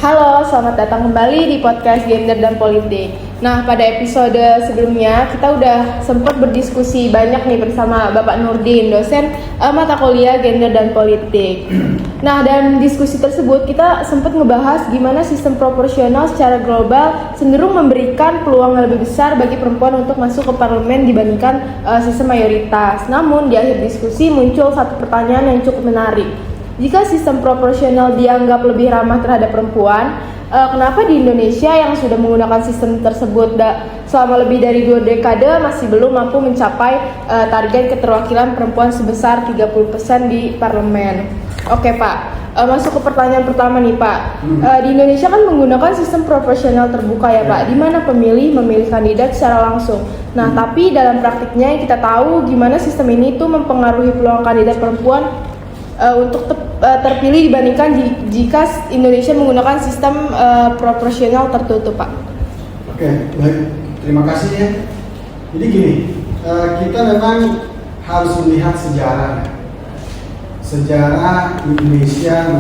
Halo, selamat datang kembali di podcast Gender dan Politik. Nah, pada episode sebelumnya kita udah sempat berdiskusi banyak nih bersama Bapak Nurdin, dosen mata kuliah Gender dan Politik. Nah, dalam diskusi tersebut kita sempat ngebahas gimana sistem proporsional secara global cenderung memberikan peluang yang lebih besar bagi perempuan untuk masuk ke parlemen dibandingkan sistem mayoritas. Namun, di akhir diskusi muncul satu pertanyaan yang cukup menarik. Jika sistem proporsional dianggap lebih ramah terhadap perempuan, kenapa di Indonesia yang sudah menggunakan sistem tersebut selama lebih dari 2 dekade masih belum mampu mencapai target keterwakilan perempuan sebesar 30% di parlemen? Oke Pak, masuk ke pertanyaan pertama nih Pak. Di Indonesia kan menggunakan sistem proporsional terbuka ya Pak, di mana pemilih memilih kandidat secara langsung. Nah, tapi dalam praktiknya kita tahu gimana sistem ini tuh mempengaruhi peluang kandidat perempuan untuk terpilih dibandingkan jika Indonesia menggunakan sistem proporsional tertutup, Pak. Oke, baik. Terima kasih ya. Jadi gini, kita memang harus melihat sejarah Indonesia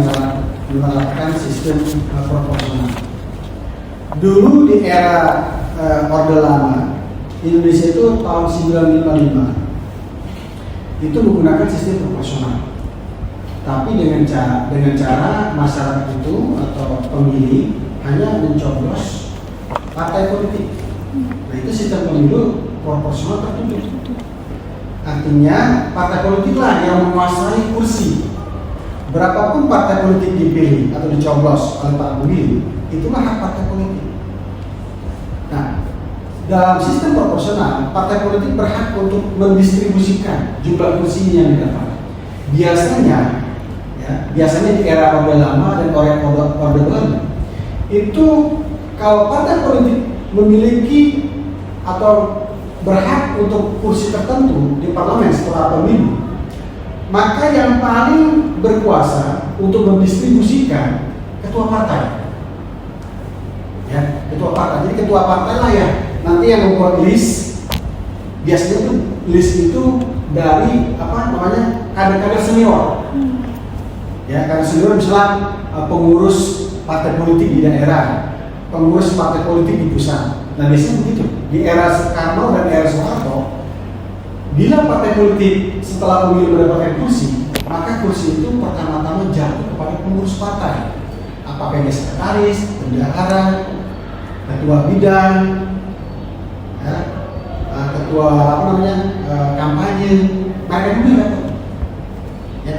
menerapkan sistem proporsional. Dulu di era Orde Lama, Indonesia itu tahun 1955 itu menggunakan sistem proporsional. Tapi dengan cara masyarakat itu atau pemilih hanya mencoblos partai politik. Nah, itu sistem pemilu proporsional tertutup. Artinya partai politiklah yang menguasai kursi. Berapapun partai politik dipilih atau dicoblos oleh para pemilih, itulah hak partai politik. Nah, dalam sistem proporsional, partai politik berhak untuk mendistribusikan jumlah kursi yang didapat. Biasanya di era Orde Lama dan Orde Baru itu kalau partai politik memiliki atau berhak untuk kursi tertentu di parlemen setelah pemilu, maka yang paling berkuasa untuk mendistribusikan ketua partai. Ya, ketua partai. Jadi ketua partai lah ya nanti yang membuat list. Biasanya itu list itu dari kader-kader senior. Ya, karena senior misalnya pengurus partai politik di daerah, pengurus partai politik di pusat. Nah, biasanya begitu. Di era Soekarno dan era Soeharto, bila partai politik setelah pemilu mendapatkan kursi, maka kursi itu pertama-tama jatuh kepada pengurus partai. Apakah dia sekretaris, bendahara, ketua bidang, ya, ketua kampanye, mereka dulu dapat. Ya.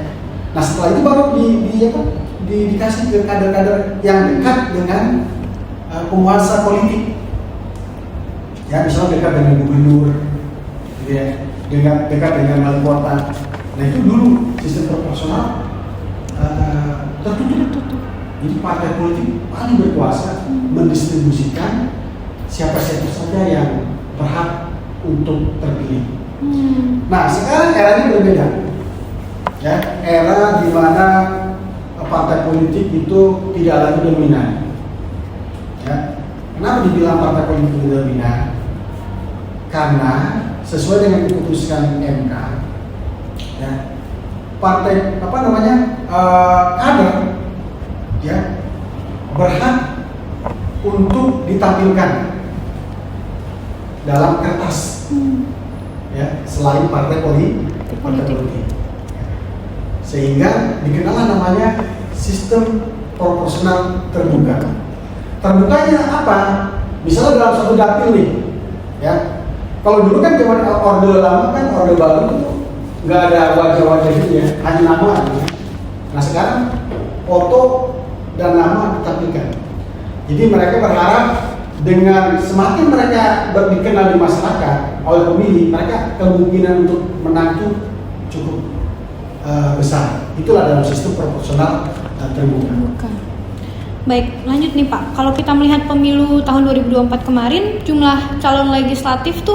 Nah, setelah itu baru dikasih ke kader-kader yang dekat dengan penguasa politik. Ya, misalnya dekat dengan gubernur, ya, dekat dengan wali kota. Nah, itu dulu sistem proporsional tertutup. Jadi partai politik paling berkuasa mendistribusikan siapa-siapa saja yang berhak untuk terpilih. Nah, sekarang eranya berbeda. Ya, era di mana partai politik itu tidak lagi dominan. Ya, kenapa dibilang partai politik itu dominan? Karena sesuai dengan keputusan MK, ya, partai kader, ya, berhak untuk ditampilkan dalam kertas, ya, selain partai politik. Sehingga dikenal namanya sistem proporsional terbuka. Terbukanya apa? Misalnya dalam satu dapil nih, ya. Kalau dulu kan zaman Orde Lama kan Orde Baru nggak ada wajah-wajah gitu ya, hanya nama. Nah, sekarang foto dan nama ditampilkan. Jadi mereka berharap dengan semakin mereka dikenal di masyarakat oleh pemilih, mereka kemungkinan untuk menang itu cukup besar. Itulah dalam sistem proporsional terbuka. Baik, lanjut nih Pak. Kalau kita melihat pemilu tahun 2024 kemarin, jumlah calon legislatif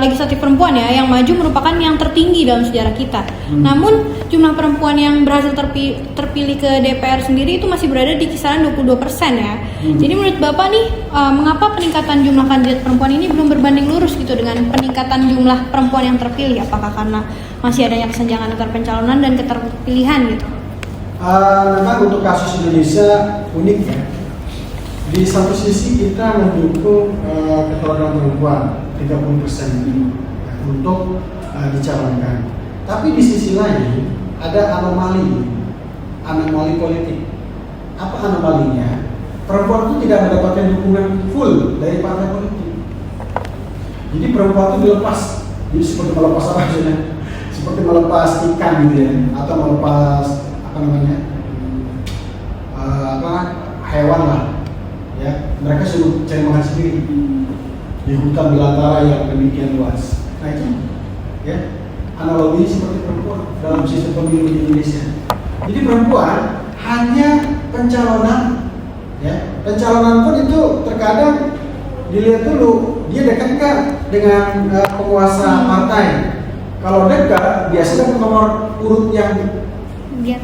legislatif perempuan ya yang maju merupakan yang tertinggi dalam sejarah kita. Namun jumlah perempuan yang berhasil terpilih ke DPR sendiri itu masih berada di kisaran 22% ya. Jadi menurut Bapak nih, mengapa peningkatan jumlah kandidat perempuan ini belum berbanding lurus gitu dengan peningkatan jumlah perempuan yang terpilih? Apakah karena masih adanya kesenjangan antar pencalonan dan keterpilihan gitu? Memang untuk kasus Indonesia unik ya. Di satu sisi kita mendukung keturunan perempuan 30% untuk dicalonkan. Tapi di sisi lain ada anomali politik. Apa anomalinya? Perempuan itu tidak mendapatkan dukungan full dari partai politik. Jadi perempuan itu dilepas, jadi seperti melepas apa saja, seperti melepas ikan gitu ya, atau melepas hewan lah. Ya, mereka suruh cari makan sendiri di hutan belantara yang demikian luas. Nah itu, ya, analogi seperti perempuan dalam sistem pemilu di Indonesia. Jadi perempuan hanya pencalonan, ya, pencalonan pun itu terkadang dilihat dulu dia dekat nggak dengan penguasa partai. Kalau dekat, biasanya nomor urut yang di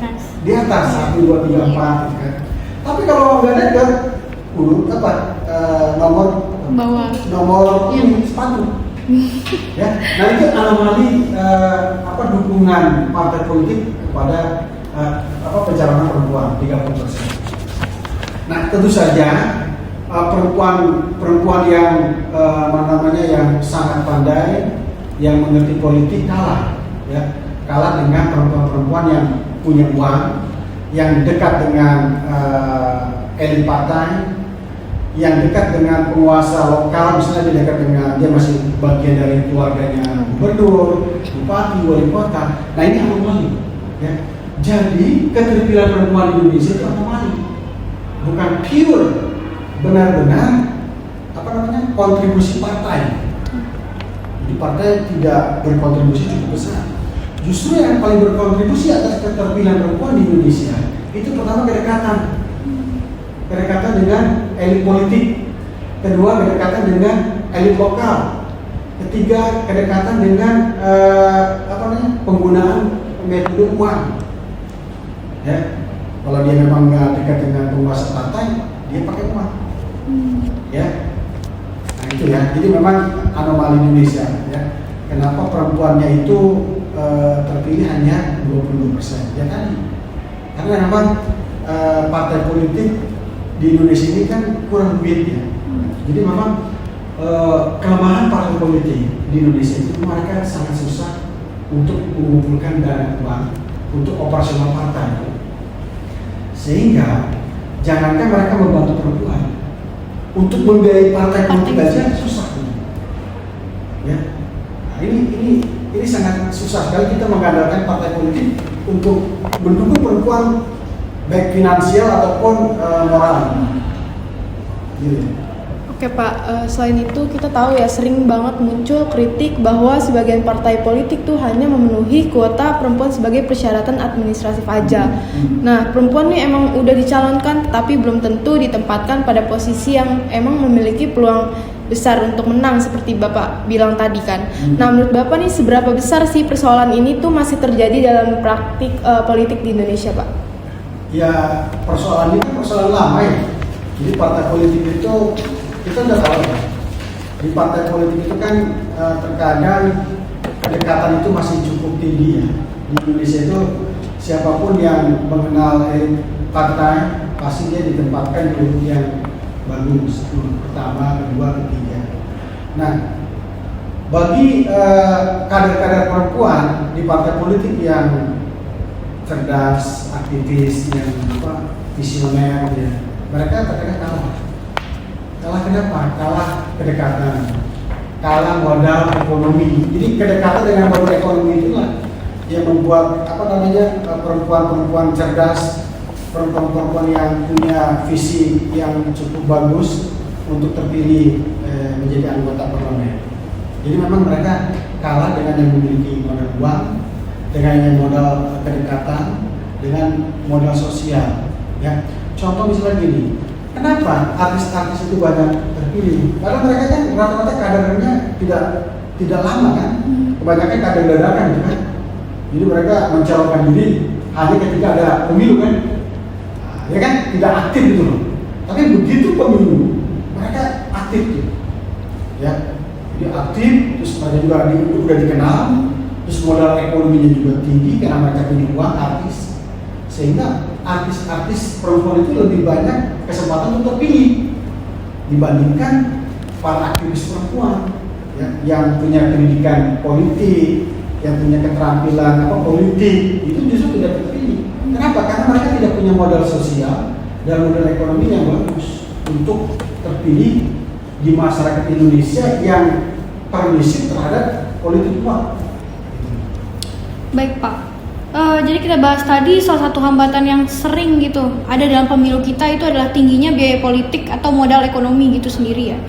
atas 1, 2, 3, 4 kan. Tapi kalau nggak dekat, urut nomor ini sepatu. Ya, nah itu anomali dukungan partai politik kepada pencalonan perempuan 30%. Nah tentu saja perempuan yang yang sangat pandai, yang mengerti politik kalah dengan perempuan yang punya uang, yang dekat dengan elit partai, yang dekat dengan penguasa lokal, misalnya dia dekat dengan, dia masih bagian dari keluarganya gubernur, bupati, wali kota. Nah ini anomali, ya. Jadi keterpilihan perempuan di Indonesia itu anomali, bukan pure benar-benar kontribusi partai. Jadi partai tidak berkontribusi cukup besar. Justru yang paling berkontribusi atas keterpilihan perempuan di Indonesia itu pertama kedekatan dengan elit politik, kedua kedekatan dengan elit lokal, ketiga kedekatan dengan penggunaan metode uang. Ya, kalau dia memang nggak dekat dengan penguasa partai, dia pakai uang. Ya, nah itu ya. Jadi memang anomali Indonesia. Ya, kenapa perempuannya itu terpilih hanya 22%? Ya tadi, karena memang partai politik di Indonesia ini kan kurang duit ya. Jadi memang kelemahan partai politik di Indonesia itu mereka sangat susah untuk mengumpulkan dana uang untuk operasional partai. Sehingga jangankan mereka membantu perempuan, untuk membiayai partai politik aja susah. Ya, nah, ini sangat susah sekali kita mengandalkan partai politik untuk mendukung perempuan baik finansial ataupun moral. Gitu. Oke Pak, selain itu kita tahu ya sering banget muncul kritik bahwa sebagian partai politik tuh hanya memenuhi kuota perempuan sebagai persyaratan administratif aja. Nah, perempuan nih emang udah dicalonkan tapi belum tentu ditempatkan pada posisi yang emang memiliki peluang besar untuk menang seperti Bapak bilang tadi kan. Nah, menurut Bapak nih seberapa besar sih persoalan ini tuh masih terjadi dalam praktik politik di Indonesia, Pak? Ya, persoalan ini kan persoalan lama ya. Jadi partai politik itu kita udah tahu ya, di partai politik itu kan terkadang kedekatan itu masih cukup tinggi ya. Di Indonesia itu siapapun yang mengenal partai pasti dia ditempatkan di urut yang bagus, pertama, kedua, ketiga. Nah, bagi kader-kader perempuan di partai politik yang cerdas, aktivis, yang visioner, ya, mereka terkadang kalah. Kalah kenapa? Kalah kedekatan, kalah modal ekonomi. Jadi kedekatan dengan modal ekonomi itulah yang membuat perempuan-perempuan cerdas, perempuan-perempuan yang punya visi yang cukup bagus untuk terpilih menjadi anggota parlemen. Jadi memang mereka kalah dengan yang memiliki modal uang, dengan yang modal kedekatan, dengan modal sosial. Ya, contoh misalnya gini. Kenapa artis-artis itu banyak terpilih? Karena mereka kan rata-rata kadernya tidak lama kan, kebanyakan kader dadakan gitu kan. Jadi mereka mencalonkan diri hanya ketika ada pemilu kan, ya kan tidak aktif gitu loh. Tapi begitu pemilu mereka aktif gitu, ya. Jadi aktif, terus mereka juga udah dikenal, terus modal ekonominya juga tinggi karena mereka punya uang artis. sehingga artis-artis perempuan itu lebih banyak kesempatan untuk terpilih dibandingkan para aktivis perempuan ya, yang punya pendidikan politik, yang punya keterampilan politik, itu justru tidak terpilih. Kenapa? Karena mereka tidak punya modal sosial dan modal ekonomi yang bagus untuk terpilih di masyarakat Indonesia yang permisif terhadap politik uang. Baik Pak. Jadi kita bahas tadi salah satu hambatan yang sering gitu ada dalam pemilu kita itu adalah tingginya biaya politik atau modal ekonomi gitu sendiri ya.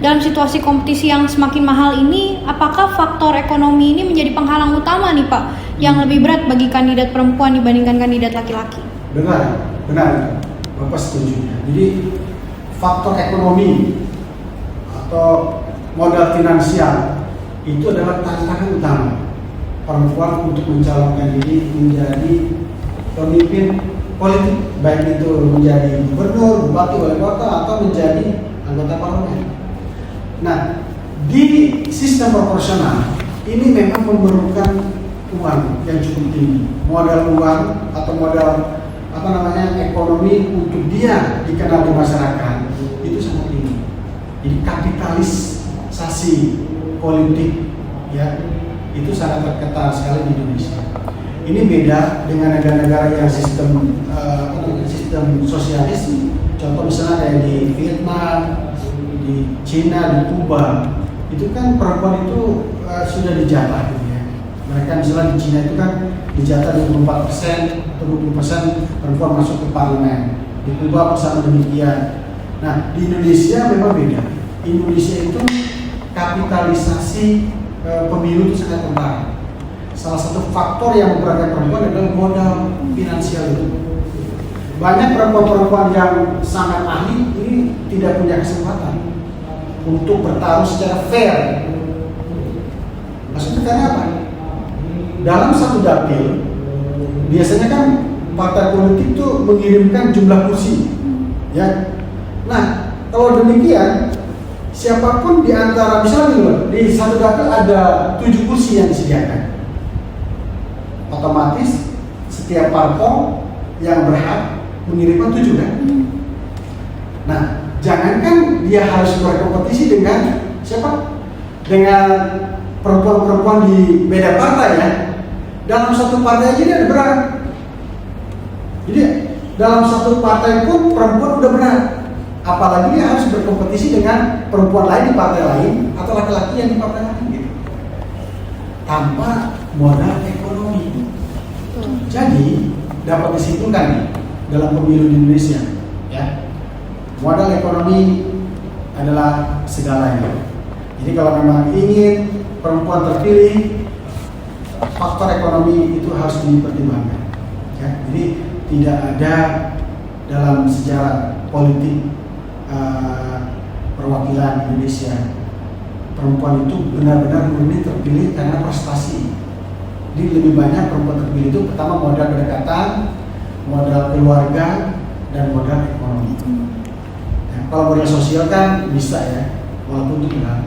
Dalam situasi kompetisi yang semakin mahal ini, apakah faktor ekonomi ini menjadi penghalang utama nih Pak yang lebih berat bagi kandidat perempuan dibandingkan kandidat laki-laki? Benar, Bapak setuju. Jadi faktor ekonomi atau modal finansial itu adalah tantangan utama perempuan untuk mencalonkan diri menjadi pemimpin politik, baik itu menjadi gubernur, bupati, wali kota, atau menjadi anggota parlemen. Nah, di sistem proporsional ini memang memerlukan uang yang cukup tinggi, modal uang atau modal ekonomi untuk dia dikenal di masyarakat itu sangat tinggi. Jadi kapitalisasi politik ya itu sangat terkenal sekali di Indonesia. Ini beda dengan negara-negara yang sistem sosialis. Contoh misalnya kayak di Vietnam, di Cina, di Kuba, itu kan perempuan itu sudah dijatah gitu ya. Mereka misalnya di Cina itu kan dijatah 24% atau 20% perempuan masuk ke parlemen. Di Kuba sama demikian. Nah, di Indonesia memang beda. Indonesia itu kapitalisasi pemilu itu sangat rendah. Salah satu faktor yang memberatkan perempuan adalah modal finansial itu. Banyak perempuan-perempuan yang sangat ahli ini tidak punya kesempatan untuk bertarung secara fair. Maksudnya karena apa? Dalam satu dapil biasanya kan partai politik itu mengirimkan jumlah kursi, ya. Nah, kalau demikian siapapun di antara misalnya di satu dapil ada 7 kursi yang disediakan, otomatis setiap parpol yang berhak mengirimkan 7 kan. Nah, jangankan dia harus berkompetisi dengan siapa? Dengan perempuan-perempuan di beda partai ya. Dalam satu partai aja dia ada berat. Jadi dalam satu partai pun perempuan udah berat. Apalagi dia harus berkompetisi dengan perempuan lain di partai lain atau laki-laki yang di partai lain gitu. Tanpa modal ekonomi. Jadi dapat disimpulkan nih dalam pemilu di Indonesia, ya, modal ekonomi adalah segalanya. Jadi kalau memang ingin perempuan terpilih, faktor ekonomi itu harus dipertimbangkan. Ya, jadi tidak ada dalam sejarah politik perwakilan Indonesia perempuan itu benar-benar murni terpilih karena prestasi. Jadi lebih banyak perempuan terpilih itu pertama modal kedekatan, modal keluarga, dan modal ekonomi. Ya, kalau modal sosial kan bisa ya, walaupun itu benar.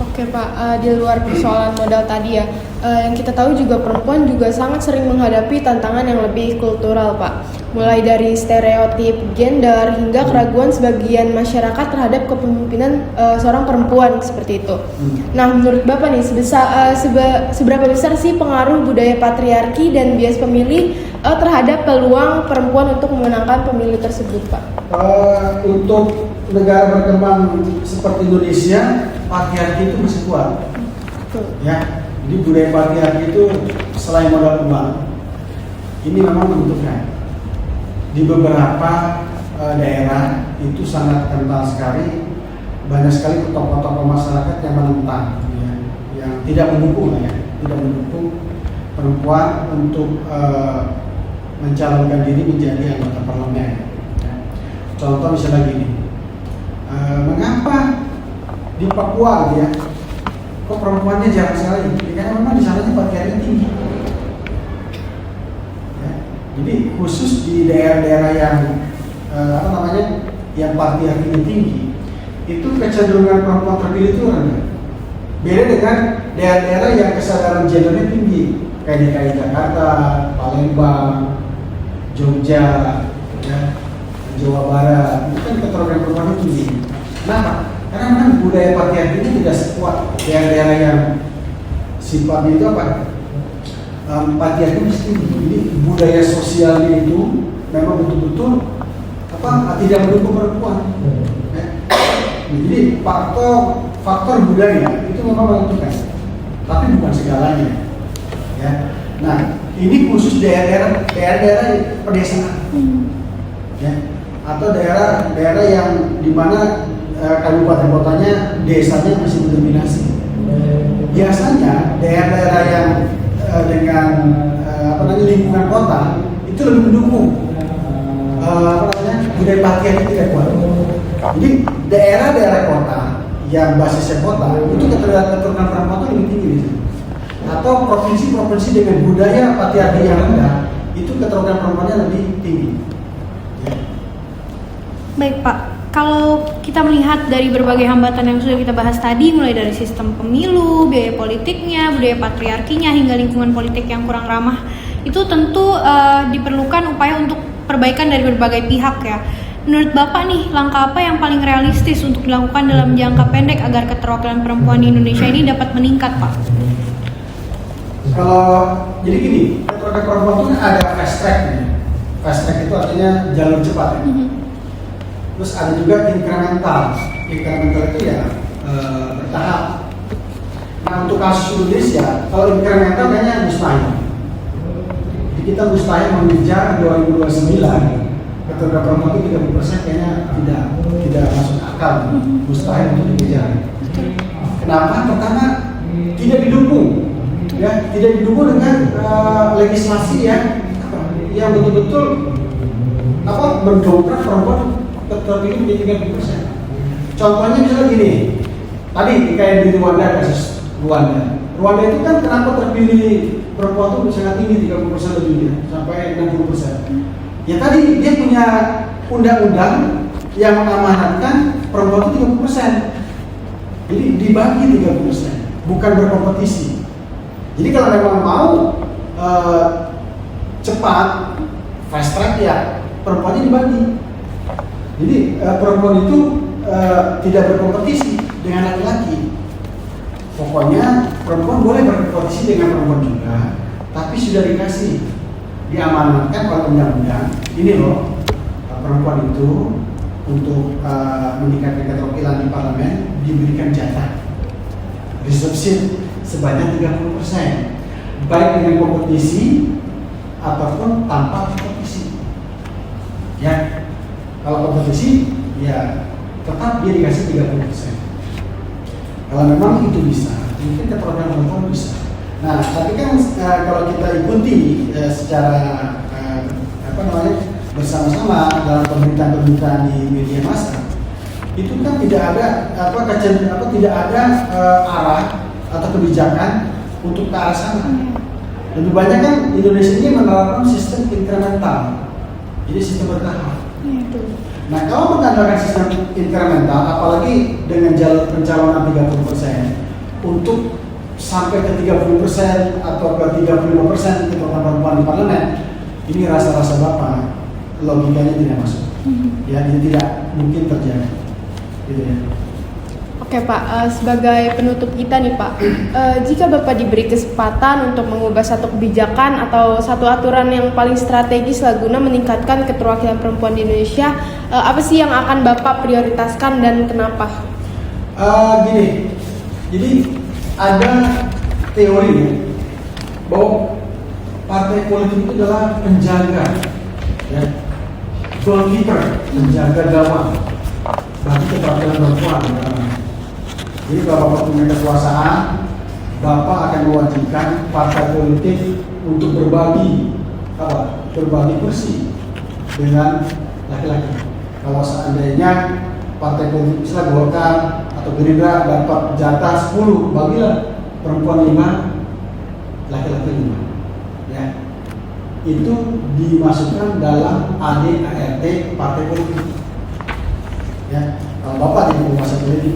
Oke Pak, di luar persoalan modal tadi ya, yang kita tahu juga perempuan juga sangat sering menghadapi tantangan yang lebih kultural Pak. Mulai dari stereotip gender hingga keraguan sebagian masyarakat terhadap kepemimpinan seorang perempuan seperti itu. Nah, menurut Bapak nih, seberapa besar sih pengaruh budaya patriarki dan bias pemilih terhadap peluang perempuan untuk memenangkan pemilu tersebut Pak? Untuk negara berkembang seperti Indonesia, patriarki itu masih kuat. Ya, jadi budaya patriarki itu selain modal uang, ini memang menentukan. Di beberapa daerah itu sangat kental sekali, banyak sekali tokoh-tokoh masyarakat yang menentang, ya, yang tidak mendukung, ya, tidak mendukung perempuan untuk mencalonkan diri menjadi anggota parlemen. Ya. Contoh misalnya gini, mengapa di Papua ya, kok perempuannya jarang sekali? Karena memang di sana patriarki tinggi. Jadi khusus di daerah-daerah yang yang patriarkinya tinggi, itu kecenderungan perempuan terpilih itu rendah. Beda dengan daerah-daerah yang kesadaran gendernya tinggi, kayak DKI Jakarta, Palembang, Jogja, ya, Jawa Barat, itu kan keterangan perempuan itu tinggi. Kenapa? Karena memang budaya patriarki itu tidak sekuat daerah-daerah yang sifatnya itu apa? Patriarki mesti ini budaya sosialnya itu memang betul-betul tidak mendukung perempuan. Ya. Jadi faktor budaya itu memang menentukan, tapi bukan segalanya. Ya. Nah, ini khusus daerah-daerah pedesaan, ya, atau daerah yang dimana kabupaten kotanya desanya masih mendominasi. Biasanya daerah-daerah yang dengan lingkungan kota itu lebih mendukung budaya patriarki tidak kuat. Jadi daerah-daerah kota yang basisnya kota itu keturunan perempuan itu lebih tinggi. Atau provinsi-provinsi dengan budaya patriarki yang rendah itu keturunan perempuannya lebih tinggi. Ya. Baik Pak, kalau kita melihat dari berbagai hambatan yang sudah kita bahas tadi, mulai dari sistem pemilu, biaya politiknya, budaya patriarkinya, hingga lingkungan politik yang kurang ramah, itu tentu diperlukan upaya untuk perbaikan dari berbagai pihak ya. Menurut Bapak nih, langkah apa yang paling realistis untuk dilakukan dalam jangka pendek agar keterwakilan perempuan di Indonesia ini dapat meningkat, Pak? Kalau jadi gini, keterwakilan perempuan itu ada fast track nih. Fast track itu artinya jalur cepat ya. Terus ada juga incremental. Incremental itu ya bertahap. Nah untuk kasus Indonesia, kalau incremental kayaknya mustahil. Jadi kita mustahil mengejar 2029 keterwakilan perempuan itu 30% kayaknya tidak masuk akal. Mustahil untuk dikejar. Kenapa? Pertama tidak didukung. Ya, tidak didukung dengan legislasi yang betul-betul mendongkrak perempuan terpilih menjadi 30%. Contohnya misalnya gini, tadi kayak di Rwanda, kasus Rwanda. Rwanda itu kan kenapa terpilih perempuan itu sangat tinggi, 30% lebihnya, sampai 60%. Ya tadi dia punya undang-undang yang mengamanatkan perempuan itu 30%. Jadi dibagi 30%, bukan berkompetisi. Jadi kalau memang mau cepat, fast track ya perempuannya dibagi. Jadi perempuan itu tidak berkompetisi dengan laki-laki. Pokoknya perempuan boleh berkompetisi dengan perempuan juga, tapi sudah diamanatkan oleh undang-undang. Ini loh, perempuan itu untuk meningkatkan keterwakilan di parlemen diberikan jatah reserve seat sebanyak 30%, baik dengan kompetisi ataupun tanpa kompetisi. Ya, kalau kompetisi ya tetap dia dikasih 30%. Kalau memang itu bisa, mungkin keterwakilan perempuan bisa. Nah, tapi kan kalau kita ikuti secara bersama-sama dalam pemberitaan-pemberitaan di media massa, itu kan tidak ada arah atau kebijakan untuk ke arah sana. Lebih banyak kan Indonesia ini menerapkan sistem incremental, jadi sistem bertahap. Nah, kalau mengandalkan sistem incremental, apalagi dengan jalur pencalonan 30% untuk sampai ke 30% atau ke 35% keterwakilan perempuan di parlemen, ini rasa-rasa Bapak logikanya tidak masuk. Ya, ini tidak mungkin terjadi. Gitu ya. Oke Pak, sebagai penutup kita nih Pak, jika Bapak diberi kesempatan untuk mengubah satu kebijakan atau satu aturan yang paling strategis lah guna meningkatkan keterwakilan perempuan di Indonesia, apa sih yang akan Bapak prioritaskan dan kenapa? Gini, jadi ada teori bahwa partai politik itu adalah penjaga, ya, goalkeeper, penjaga gawang bagi keterwakilan perempuan. Jadi kalau Bapak punya kekuasaan, Bapak akan mewajibkan partai politik untuk berbagi kursi dengan laki-laki. Kalau seandainya partai politik misalnya Golkar atau Gerindra dapat jatah 10, bagilah perempuan 5, laki-laki 5. Ya. Itu dimasukkan dalam ADART partai politik. Ya, kalau Bapak tidak berkuasa politik,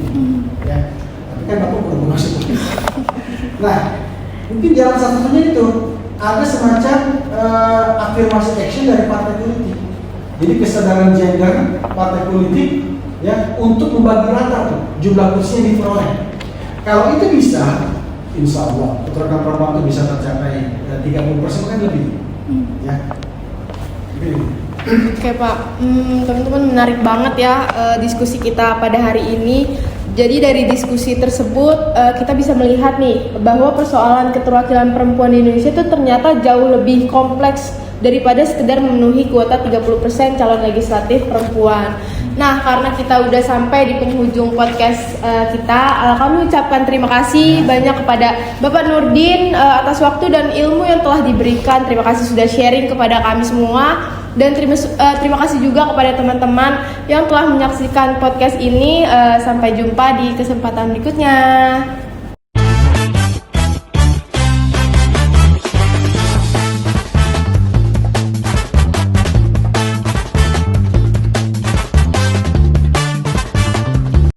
ya, tapi kan Bapak belum masuk politik. Nah, Mungkin jalan satu-satunya itu ada semacam afirmasi action dari partai politik. Jadi kesadaran gender partai politik ya untuk membagi rata tuh jumlah kursi yang diperoleh. Kalau itu bisa, insya Allah keturunan perempuan itu bisa tercapai 30% kan lebih. Ya. Oke Pak, teman-teman menarik banget ya diskusi kita pada hari ini. Jadi dari diskusi tersebut kita bisa melihat nih bahwa persoalan keterwakilan perempuan di Indonesia itu ternyata jauh lebih kompleks daripada sekedar memenuhi kuota 30% calon legislatif perempuan. Nah, karena kita udah sampai di penghujung podcast kita, kami ucapkan terima kasih banyak kepada Bapak Nurdin atas waktu dan ilmu yang telah diberikan. Terima kasih sudah sharing kepada kami semua. Dan terima kasih juga kepada teman-teman yang telah menyaksikan podcast ini. Sampai jumpa di kesempatan berikutnya.